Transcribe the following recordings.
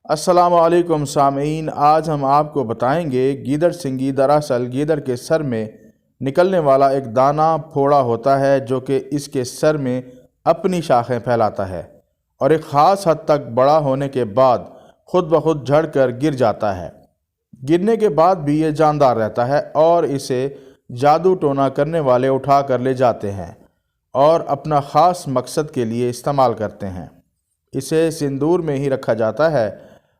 السلام علیکم سامعین، آج ہم آپ کو بتائیں گے گیدڑ سنگی دراصل گیدڑ کے سر میں نکلنے والا ایک دانہ پھوڑا ہوتا ہے جو کہ اس کے سر میں اپنی شاخیں پھیلاتا ہے اور ایک خاص حد تک بڑا ہونے کے بعد خود بخود جھڑ کر گر جاتا ہے۔ گرنے کے بعد بھی یہ جاندار رہتا ہے اور اسے جادو ٹونا کرنے والے اٹھا کر لے جاتے ہیں اور اپنا خاص مقصد کے لیے استعمال کرتے ہیں۔ اسے سندور میں ہی رکھا جاتا ہے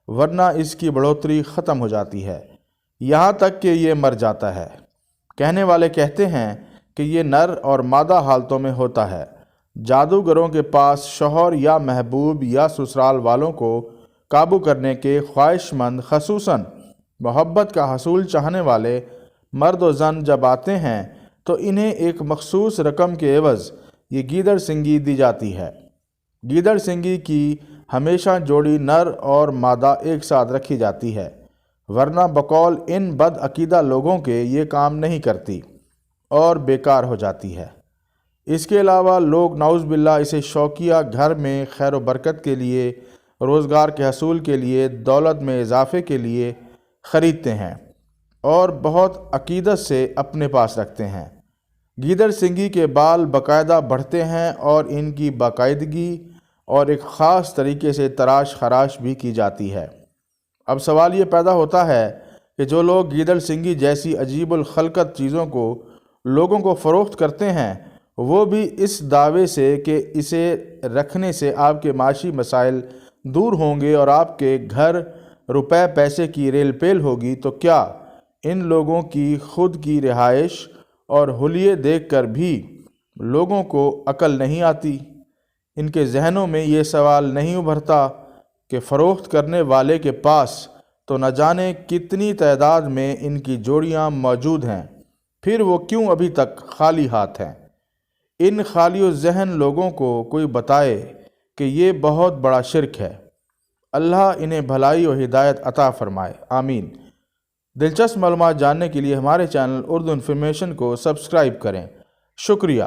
ورنہ اس کی بڑھوتری ختم ہو جاتی ہے، یہاں تک کہ یہ مر جاتا ہے۔ کہنے والے کہتے ہیں کہ یہ نر اور مادہ حالتوں میں ہوتا ہے۔ جادوگروں کے پاس شوہر یا محبوب یا سسرال والوں کو قابو کرنے کے خواہش مند، خصوصاً محبت کا حصول چاہنے والے مرد و زن جب آتے ہیں تو انہیں ایک مخصوص رقم کے عوض یہ گیدڑ سنگی دی جاتی ہے۔ گیدڑ سنگی کی ہمیشہ جوڑی نر اور مادہ ایک ساتھ رکھی جاتی ہے، ورنہ بقول ان بد عقیدہ لوگوں کے یہ کام نہیں کرتی اور بیکار ہو جاتی ہے۔ اس کے علاوہ لوگ نعوذ باللہ اسے شوقیہ گھر میں خیر و برکت کے لیے، روزگار کے حصول کے لیے، دولت میں اضافے کے لیے خریدتے ہیں اور بہت عقیدت سے اپنے پاس رکھتے ہیں۔ گیدڑ سنگی کے بال باقاعدہ بڑھتے ہیں اور ان کی باقاعدگی اور ایک خاص طریقے سے تراش خراش بھی کی جاتی ہے۔ اب سوال یہ پیدا ہوتا ہے کہ جو لوگ گیدڑ سنگی جیسی عجیب الخلقت چیزوں کو لوگوں کو فروخت کرتے ہیں، وہ بھی اس دعوے سے کہ اسے رکھنے سے آپ کے معاشی مسائل دور ہوں گے اور آپ کے گھر روپے پیسے کی ریل پیل ہوگی، تو کیا ان لوگوں کی خود کی رہائش اور حلیے دیکھ کر بھی لوگوں کو عقل نہیں آتی؟ ان کے ذہنوں میں یہ سوال نہیں ابھرتا کہ فروخت کرنے والے کے پاس تو نہ جانے کتنی تعداد میں ان کی جوڑیاں موجود ہیں، پھر وہ کیوں ابھی تک خالی ہاتھ ہیں؟ ان خالی الذہن لوگوں کو کوئی بتائے کہ یہ بہت بڑا شرک ہے۔ اللہ انہیں بھلائی و ہدایت عطا فرمائے، آمین۔ دلچسپ معلومات جاننے کے لیے ہمارے چینل اردو انفارمیشن کو سبسکرائب کریں۔ شکریہ۔